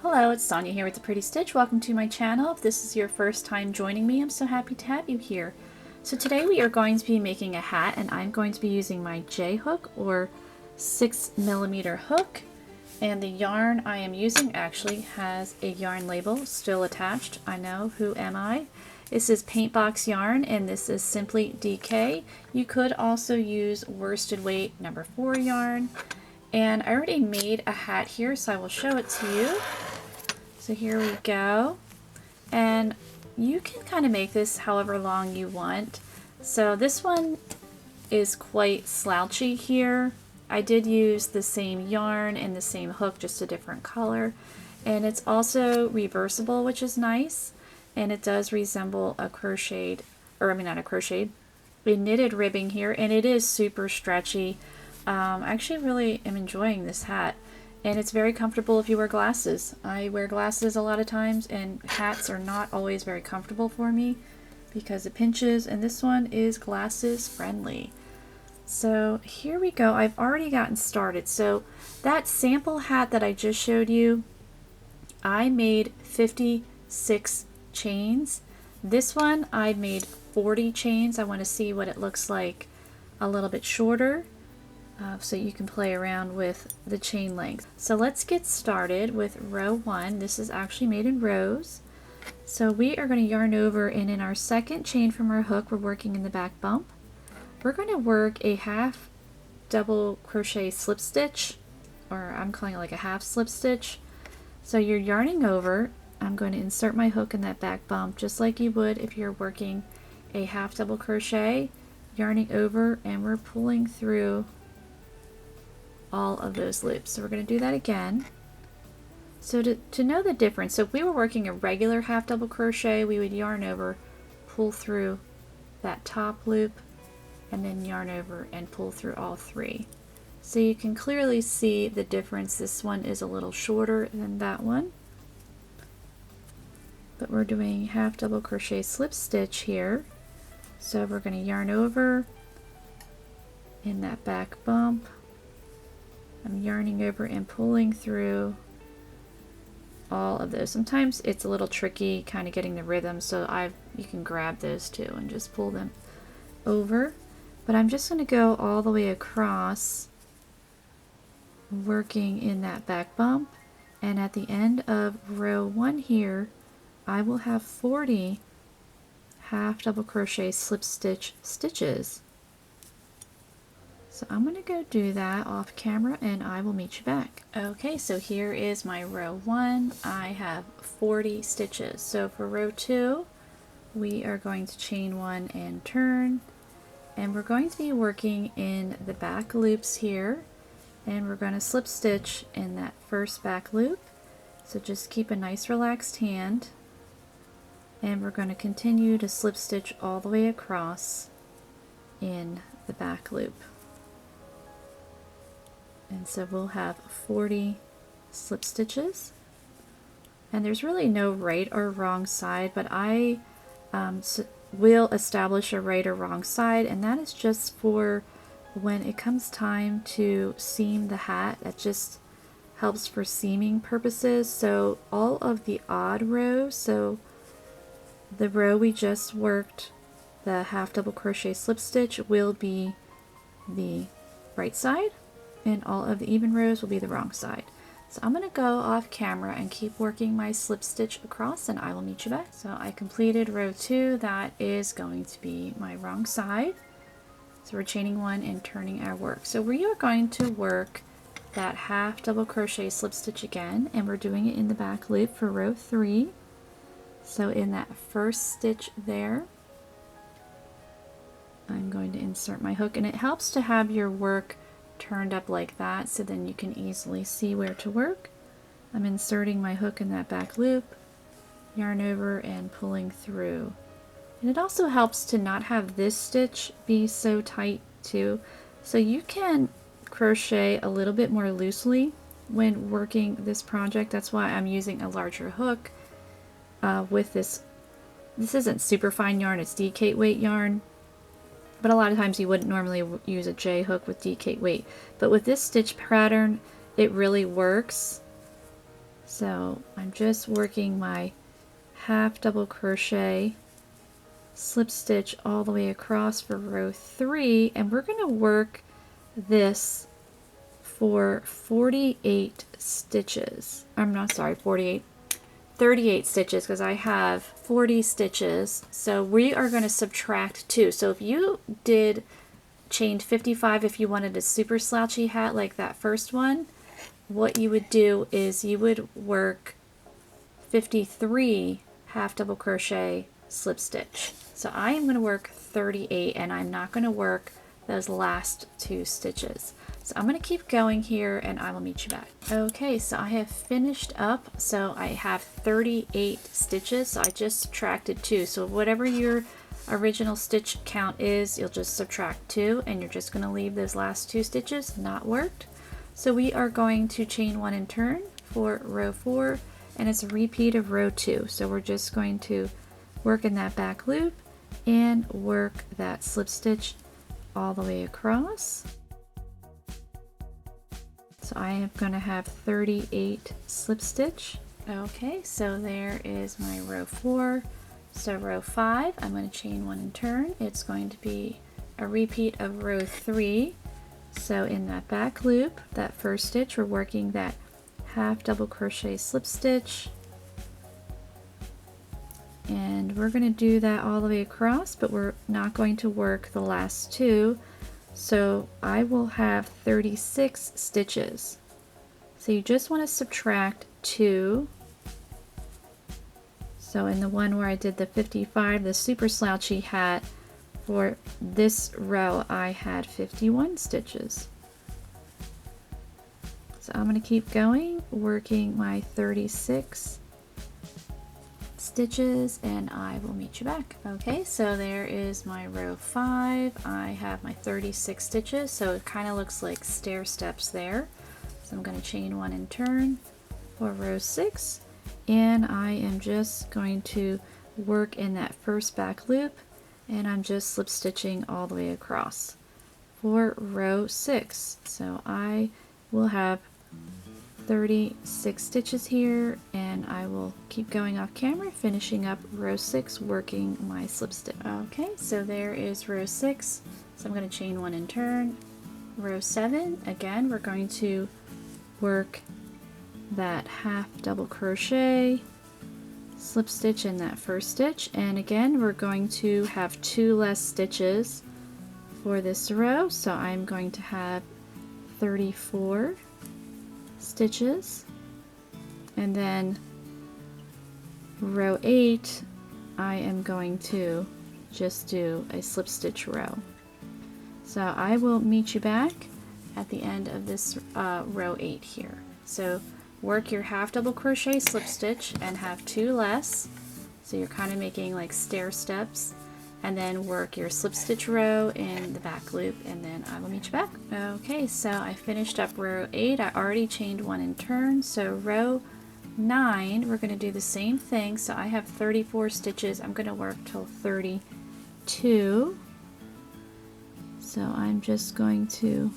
Hello, it's Sonia here with The Pretty Stitch. Welcome to my channel. If this is your first time joining me, I'm so happy to have you here. So today we are going to be making a hat, and I'm going to be using my J hook or 6mm hook. And the yarn I am using actually has a yarn label still attached. I know, who am I? This is Paintbox yarn, and this is Simply Dk. You could also use worsted weight number 4 yarn. And I already made a hat here, so I will show it to you. So here we go. And you can kind of make this however long you want. So this one is quite slouchy here. I did use the same yarn and the same hook, just a different color. And it's also reversible, which is nice. And it does resemble a crocheted, or I mean not a crocheted, a knitted ribbing here. And it is super stretchy. I actually really am enjoying this hat. And it's very comfortable if you wear glasses. I wear glasses a lot of times, and hats are not always very comfortable for me because it pinches, and this one is glasses friendly. So here we go. I've already gotten started. So that sample hat that I just showed you, I made 56 chains. This one I made 40 chains. I want to see what it looks like a little bit shorter. So you can play around with the chain length. So let's get started with row 1. This is actually made in rows. So we are going to yarn over, and in our second chain from our hook, we're working in the back bump. We're going to work a half double crochet slip stitch, or I'm calling it like a half slip stitch. So you're yarning over. I'm going to insert my hook in that back bump just like you would if you're working a half double crochet, yarning over, and we're pulling through all of those loops. So we're going to do that again. So to know the difference, so if we were working a regular half double crochet, we would yarn over, pull through that top loop, and then yarn over and pull through all 3. So you can clearly see the difference. This one is a little shorter than that one. But we're doing half double crochet slip stitch here. So we're going to yarn over in that back bump. I'm yarning over and pulling through all of those. Sometimes it's a little tricky kind of getting the rhythm, so you can grab those too and just pull them over. But I'm just going to go all the way across, working in that back bump, and at the end of row 1 here, I will have 40 half double crochet slip stitch stitches. So I'm going to go do that off camera, and I will meet you back. Okay, so here is my row 1. I have 40 stitches. So for row 2, we are going to chain 1 and turn, and we're going to be working in the back loops here, and we're going to slip stitch in that first back loop. So just keep a nice relaxed hand, and we're going to continue to slip stitch all the way across in the back loop. And so we'll have 40 slip stitches, and there's really no right or wrong side, but I will establish a right or wrong side, and that is just for when it comes time to seam the hat. That just helps for seaming purposes. So all of the odd rows, so the row we just worked, the half double crochet slip stitch, will be the right side, and all of the even rows will be the wrong side. So I'm going to go off camera and keep working my slip stitch across, and I will meet you back. So I completed row 2. That is going to be my wrong side. So we're chaining 1 and turning our work. So we are going to work that half double crochet slip stitch again, and we're doing it in the back loop for row 3. So in that first stitch there, I'm going to insert my hook, and it helps to have your work turned up like that, so then you can easily see where to work. I'm inserting my hook in that back loop, yarn over, and pulling through. And it also helps to not have this stitch be so tight too, so you can crochet a little bit more loosely when working this project. That's why I'm using a larger hook with this. This isn't super fine yarn, it's DK weight yarn. But a lot of times you wouldn't normally use a J hook with DK weight. But with this stitch pattern, it really works. So I'm just working my half double crochet, slip stitch all the way across for row 3, and we're going to work this for 48 stitches. I'm not sorry, 38 stitches, because I have 40 stitches. So we are going to subtract 2. So if you did chain 55, if you wanted a super slouchy hat like that first one, what you would do is you would work 53 half double crochet, slip stitch. So I am going to work 38, and I'm not going to work those last 2 stitches. So I'm going to keep going here, and I will meet you back. Okay, so I have finished up. So I have 38 stitches. So I just subtracted 2. So whatever your original stitch count is, you'll just subtract 2, and you're just going to leave those last 2 stitches not worked. So we are going to chain 1 and turn for row 4, and it's a repeat of row 2. So we're just going to work in that back loop and work that slip stitch all the way across. So I am going to have 38 slip stitch. Okay, so there is my row 4. So row 5, I'm going to chain 1 and turn. It's going to be a repeat of row 3. So in that back loop, that first stitch, we're working that half double crochet slip stitch, and we're going to do that all the way across, but we're not going to work the last 2. So I will have 36 stitches. So you just want to subtract 2. So in the one where I did the 55, the super slouchy hat, for this row I had 51 stitches. So I'm going to keep going, working my 36 stitches, and I will meet you back. Okay, so there is my row 5. I have my 36 stitches, so it kind of looks like stair steps there. So I'm going to chain 1 and turn for row 6, and I am just going to work in that first back loop, and I'm just slip stitching all the way across for row 6. So I will have 36 stitches here, and I will keep going off camera, finishing up row 6, working my slip stitch. Okay, so there is row 6. So I'm going to chain 1 and turn. Row 7, again, we're going to work that half double crochet, slip stitch in that first stitch, and again we're going to have 2 less stitches for this row, so I'm going to have 34 stitches, and then row 8 I am going to just do a slip stitch row. So I will meet you back at the end of this row 8 here. So work your half double crochet slip stitch and have 2 less, so you're kind of making like stair steps, and then work your slip stitch row in the back loop, and then I will meet you back. Okay, so I finished up row 8. I already chained 1 and turned. So row 9, we're going to do the same thing. So I have 34 stitches. I'm going to work till 32. So I'm just going to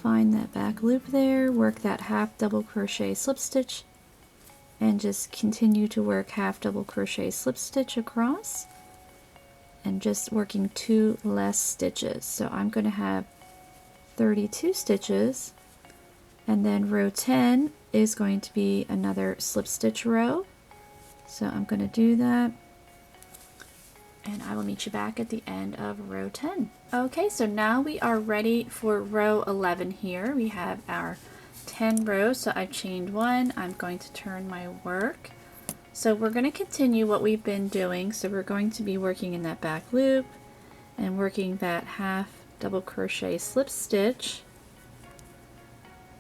find that back loop there, work that half double crochet slip stitch, and just continue to work half double crochet slip stitch across, and just working 2 less stitches. So I'm going to have 32 stitches, and then row 10 is going to be another slip stitch row. So I'm going to do that, and I will meet you back at the end of row 10. Okay, so now we are ready for row 11 here. We have our 10 rows, so I've chained 1. I'm going to turn my work. So we're going to continue what we've been doing. So we're going to be working in that back loop and working that half double crochet slip stitch.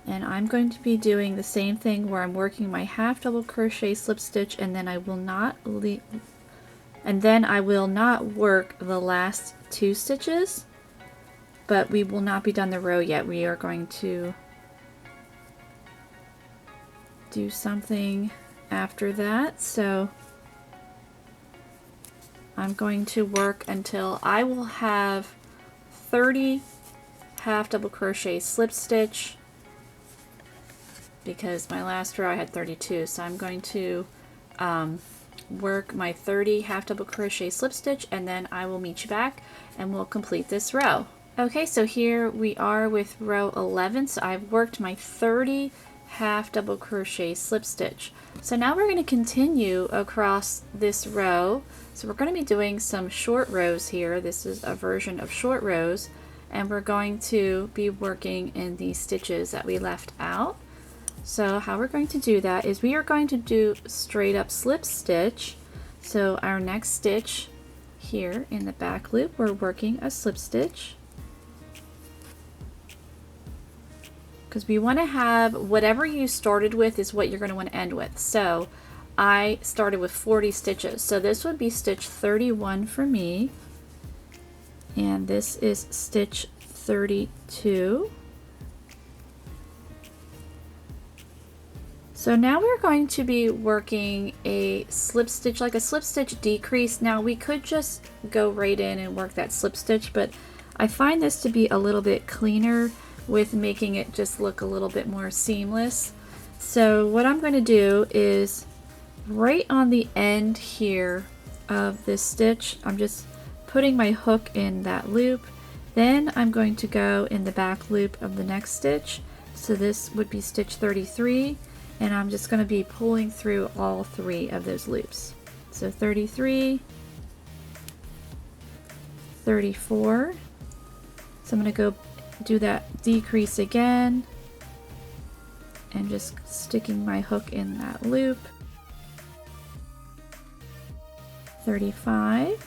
And I'm going to be doing the same thing where I'm working my half double crochet slip stitch, and then I will not work the last 2 stitches, but we will not be done the row yet. We are going to do something after that. So I'm going to work until I will have 30 half double crochet slip stitch because my last row I had 32. So I'm going to work my 30 half double crochet slip stitch, and then I will meet you back and we'll complete this row. Okay, so here we are with row 11. So I've worked my 30 half double crochet slip stitch. So now we're going to continue across this row. So we're going to be doing some short rows here. This is a version of short rows, and we're going to be working in these stitches that we left out. So how we're going to do that is we are going to do straight up slip stitch. So our next stitch here in the back loop, we're working a slip stitch, because we want to have whatever you started with is what you're going to want to end with. So I started with 40 stitches. So this would be stitch 31 for me, and this is stitch 32. So now we're going to be working a slip stitch, like a slip stitch decrease. Now we could just go right in and work that slip stitch, but I find this to be a little bit cleaner with making it just look a little bit more seamless. So what I'm going to do is right on the end here of this stitch, I'm just putting my hook in that loop. Then I'm going to go in the back loop of the next stitch. So this would be stitch 33. And I'm just going to be pulling through all 3 of those loops. So 33, 34. So I'm going to go do that decrease again and just sticking my hook in that loop. 35,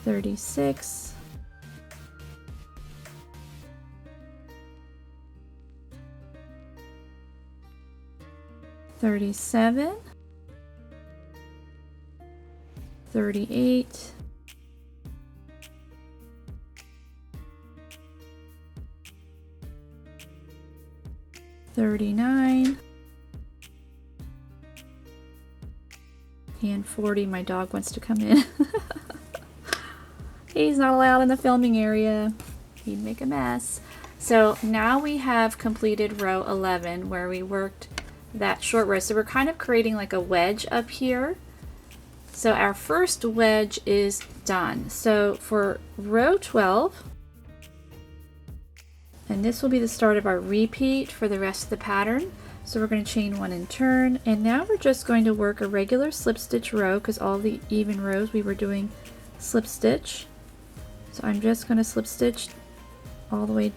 36, 37, 38, 39, and 40. My dog wants to come in. He's not allowed in the filming area. He'd make a mess. So now we have completed row 11 where we worked that short row. So we're kind of creating like a wedge up here. So our first wedge is done. So for row 12, and this will be the start of our repeat for the rest of the pattern. So we're going to chain 1 and turn, and now we're just going to work a regular slip stitch row, because all the even rows we were doing slip stitch. So I'm just going to slip stitch all the way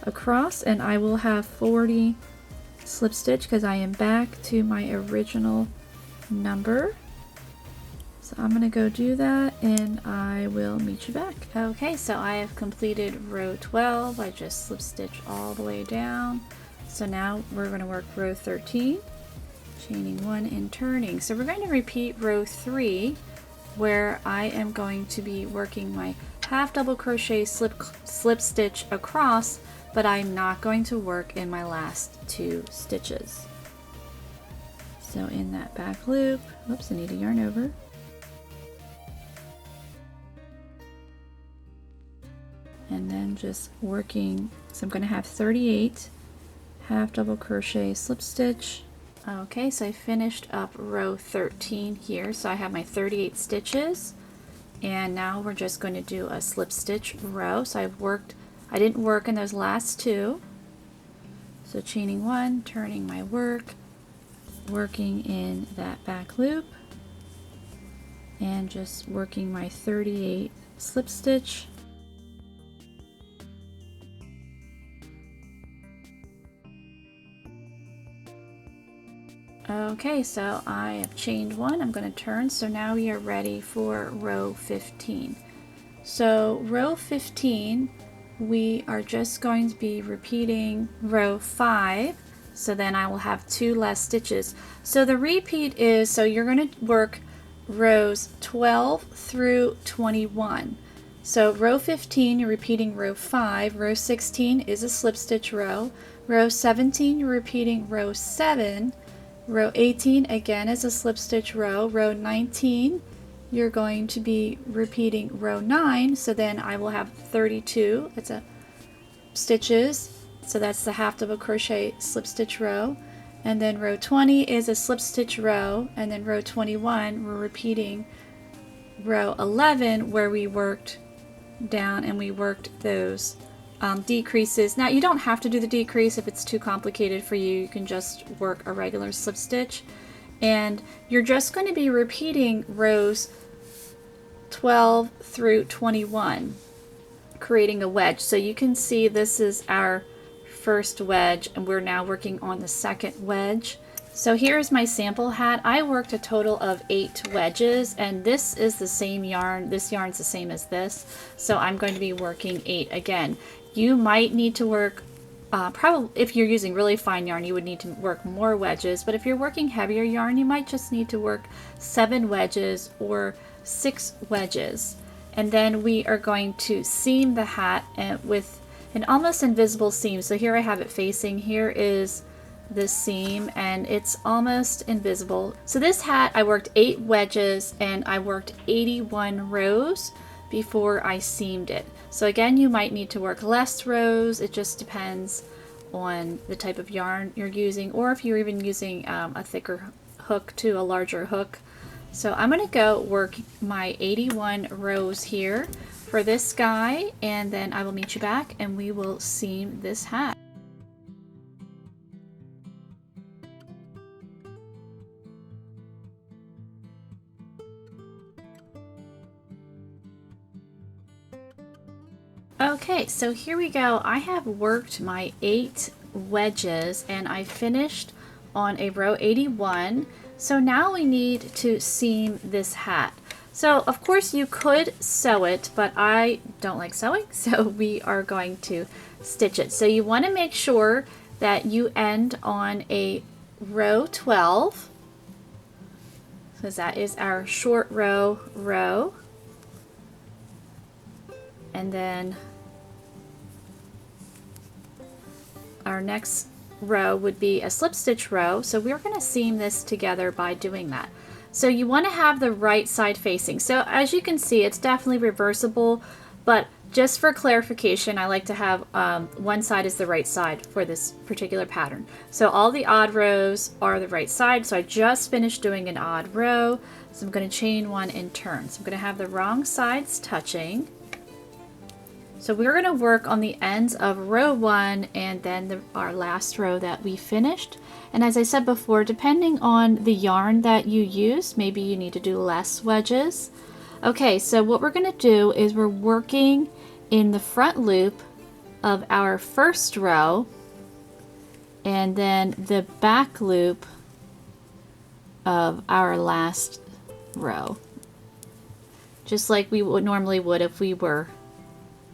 across, and I will have 40 slip stitch because I am back to my original number. So I'm going to go do that and I will meet you back. Okay, so I have completed row 12. I just slip stitch all the way down. So now we're going to work row 13, chaining 1 and turning. So we're going to repeat row 3 where I am going to be working my half double crochet slip stitch across, but I'm not going to work in my last 2 stitches. So in that back loop, oops, I need to yarn over. And then just working, so I'm going to have 38 half double crochet slip stitch. Okay, so I finished up row 13 here. So I have my 38 stitches, and now we're just going to do a slip stitch row. So I didn't work in those last 2. So chaining 1, turning my work, working in that back loop, and just working my 38 slip stitch. Okay, so I have chained 1, I'm going to turn, so now we are ready for row 15. So row 15, we are just going to be repeating row 5, so then I will have 2 less stitches. So the repeat is, so you're going to work rows 12 through 21. So row 15, you're repeating row 5, row 16 is a slip stitch row, row 17, you're repeating row 7, row 18 again is a slip stitch row, row 19 you're going to be repeating row 9, so then I will have 32 stitches, So that's the half double crochet slip stitch row. And then row 20 is a slip stitch row, and then row 21 we're repeating row 11 where we worked down and we worked those decreases. Now you don't have to do the decrease if it's too complicated for you. You can just work a regular slip stitch, and you're just going to be repeating rows 12 through 21, creating a wedge. So you can see this is our first wedge, and we're now working on the second wedge. So here's my sample hat. I worked a total of 8 wedges, and this is the same yarn. This yarn's the same as this, so I'm going to be working 8 again. You might need to work, probably if you're using really fine yarn, you would need to work more wedges, but if you're working heavier yarn, you might just need to work 7 wedges or 6 wedges. And then we are going to seam the hat with an almost invisible seam. So here I have it facing. Here is the seam, and it's almost invisible. So this hat I worked 8 wedges and I worked 81 rows before I seamed it. So again, you might need to work less rows. It just depends on the type of yarn you're using, or if you're even using a thicker hook to a larger hook. So I'm going to go work my 81 rows here for this guy, and then I will meet you back and we will seam this hat. Okay, so here we go. I have worked my 8 wedges and I finished on a row 81. So now we need to seam this hat. So of course you could sew it, but I don't like sewing, so we are going to stitch it. So you want to make sure that you end on a row 12, because that is our short row. And then our next row would be a slip stitch row. So we're going to seam this together by doing that. So you want to have the right side facing. So as you can see, it's definitely reversible, but just for clarification, I like to have one side is the right side for this particular pattern. So all the odd rows are the right side. So I just finished doing an odd row. So I'm going to chain 1 and turn. So I'm going to have the wrong sides touching. So we're going to work on the ends of row 1 and then our last row that we finished. And as I said before, depending on the yarn that you use, maybe you need to do less wedges. Okay, so what we're going to do is we're working in the front loop of our first row and then the back loop of our last row, just like we would normally would if we were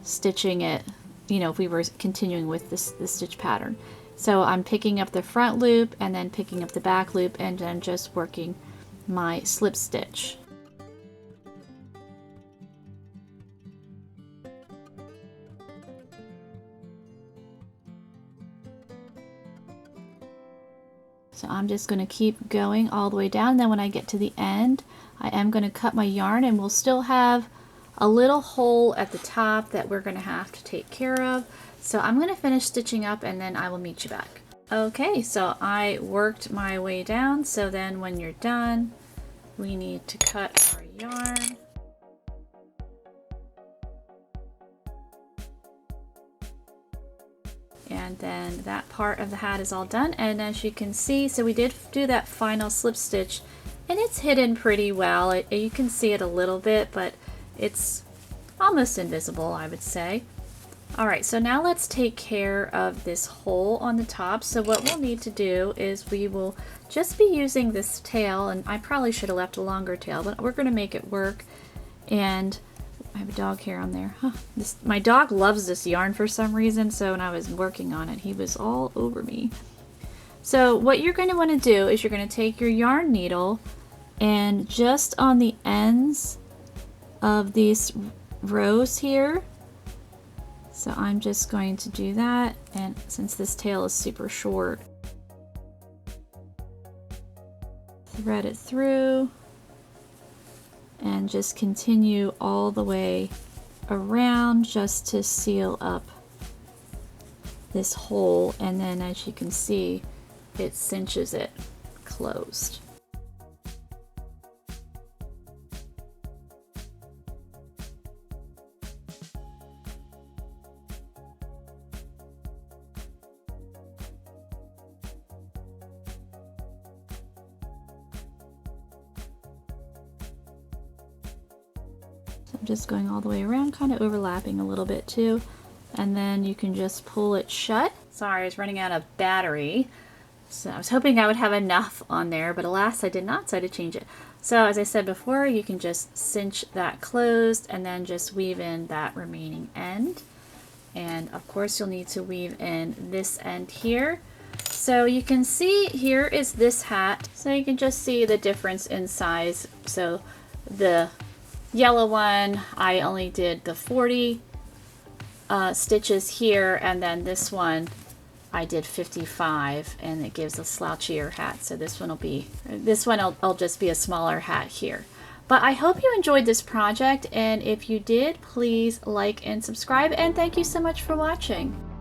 stitching it, you know, if we were continuing with this stitch pattern. So I'm picking up the front loop and then picking up the back loop and then just working my slip stitch. So I'm just going to keep going all the way down. Then when I get to the end, I am going to cut my yarn, and we'll still have a little hole at the top that we're going to have to take care of. So I'm going to finish stitching up and then I will meet you back. Okay, so I worked my way down. So then when you're done, we need to cut our yarn. And then that part of the hat is all done. And as you can see, so we did do that final slip stitch, and it's hidden pretty well. You can see it a little bit, but it's almost invisible, I would say. Alright, so now let's take care of this hole on the top. So what we'll need to do is we will just be using this tail, and I probably should have left a longer tail, but we're going to make it work. And I have a dog hair on there. Huh. My dog loves this yarn for some reason, so when I was working on it, he was all over me. So what you're going to want to do is you're going to take your yarn needle and just on the ends of these rows here. So I'm just going to do that, and since this tail is super short, thread it through and just continue all the way around just to seal up this hole, and then as you can see, it cinches it closed. I'm just going all the way around, kind of overlapping a little bit too, and then you can just pull it shut. Sorry, I was running out of battery, so I was hoping I would have enough on there, but alas I did not, so I had to change it. So as I said before, you can just cinch that closed and then just weave in that remaining end, and of course you'll need to weave in this end here. So you can see here is this hat, so you can just see the difference in size. So the yellow one, I only did the 40 stitches here, and then this one I did 55, and it gives a slouchier hat. So this one will just be a smaller hat here. But I hope you enjoyed this project, and if you did, please like and subscribe, and thank you so much for watching.